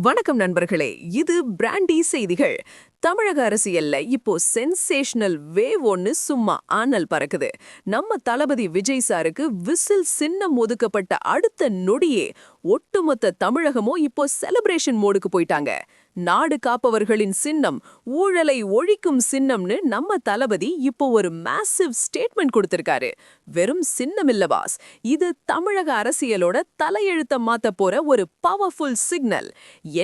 வணக்கம் நண்பர்களே, இது பிராண்டி செய்திகள். தமிழக அரசியல்ல இப்போ சென்சேஷனல் வேவ் ஒன்னு சும்மா ஆனல் பறக்குது. நம்ம தளபதி விஜய் சாருக்கு விசில் சின்னம் ஒதுக்கப்பட்ட அடுத்த நொடியே ஒட்டுமொத்த தமிழகமும் இப்போ செலிப்ரேஷன் மோடுக்கு போயிட்டாங்க. நாடு காப்பவர்களின் சின்னம், ஊழலை ஒழிக்கும் சின்னம்னு நம்ம தளபதி இப்போ ஒரு மேசிவ் ஸ்டேட்மெண்ட் கொடுத்திருக்காரு. வெறும் சின்னம் இல்ல பாஸ், இது தமிழக அரசியலோட தலையெழுத்த மாத்த போற ஒரு பவர்ஃபுல் சிக்னல்.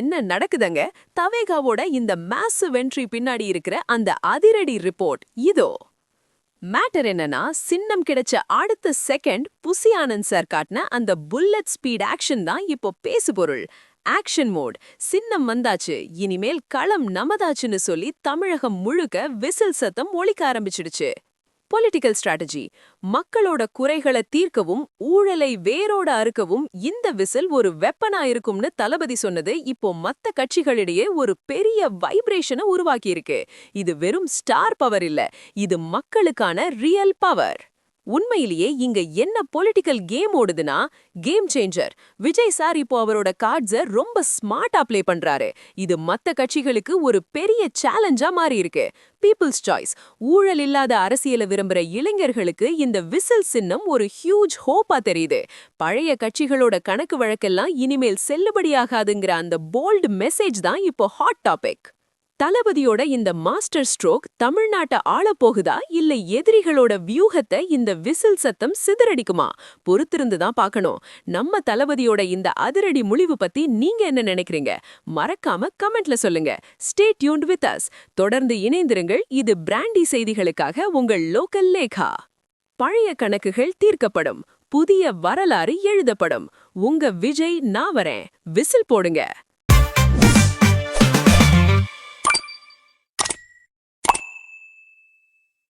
என்ன நடக்குதுங்க? தவேகாவோட இந்த மேசிவ் என்ட்ரி பின்னாடி இருக்கிற அந்த அதிரடி ரிப்போர்ட் இதோ. மேட்டர் என்னன்னா, சின்னம் கிடைச்ச அடுத்த செகண்ட் புசி ஆனந்த் சார் காட்டின அந்த புல்லட் ஸ்பீட் ஆக்ஷன் தான் இப்போ பேசு பொருள். ஆக்ஷன் மோட், சின்னம் வந்தாச்சு, இனிமேல் களம் நமதாச்சுன்னு சொல்லி தமிழகம் முழுக்க விசில் சத்தம் ஒலிக்க ஆரம்பிச்சிடுச்சு. பொலிட்டிக்கல் ஸ்ட்ராட்டஜி, மக்களோட குறைகளை தீர்க்கவும் ஊழலை வேரோட அறுக்கவும் இந்த விசில் ஒரு வெப்பனா இருக்கும்னு தளபதி சொன்னது இப்போ மத்த கட்சிகளிடையே ஒரு பெரிய வைப்ரேஷனை உருவாக்கியிருக்கு. இது வெறும் ஸ்டார் பவர் இல்ல, இது மக்களுக்கான ரியல் பவர். உண்மையிலேயே இங்க என்ன பொலிட்டிக்கல் கேம் ஓடுதுன்னா, கேம் சேஞ்சர். விஜய் சார் இப்போ அவரோட கார்ட்ஸை ரொம்ப ஸ்மார்ட்டா ப்ளே பண்றாரு. இது மத்த கட்சிகளுக்கு ஒரு பெரிய சேலஞ்சா மாறி இருக்கு. பீப்புள்ஸ் சாய்ஸ், ஊழல் இல்லாத அரசியலை விரும்புற இளைஞர்களுக்கு இந்த விசில் சின்னம் ஒரு ஹியூஜ் ஹோப்பா தெரியுது. பழைய கட்சிகளோட கணக்கு வழக்கெல்லாம் இனிமேல் செல்லுபடியாகாதுங்கிற அந்த போல்டு மெசேஜ் தான் இப்போ ஹாட் டாபிக். தளபதியோட இந்த மாஸ்டர் ஸ்ட்ரோக் தமிழ்நாட்டை ஆளப்போகுதா இல்ல எதிரிகளோட வியூகத்தை இந்த விசில் சத்தம் சிதறடிக்குமா? பொறுத்திருந்து தான் பார்க்கணும். நம்ம தளபதியோட இந்த அதிரடி முழிவு பத்தி நீங்க என்ன நினைக்கிறீங்க? மறக்காம கமெண்ட்ல சொல்லுங்க. Stay tuned with us. தொடர்ந்து இணைந்திருங்கள். இது பிராண்டி செய்திகளுக்காக உங்கள் லோக்கல் லேகா. பழைய கணக்குகள் தீர்க்கப்படும், புதிய வரலாறு எழுதப்படும். உங்க விஜய் நான் வரேன். விசில் போடுங்க.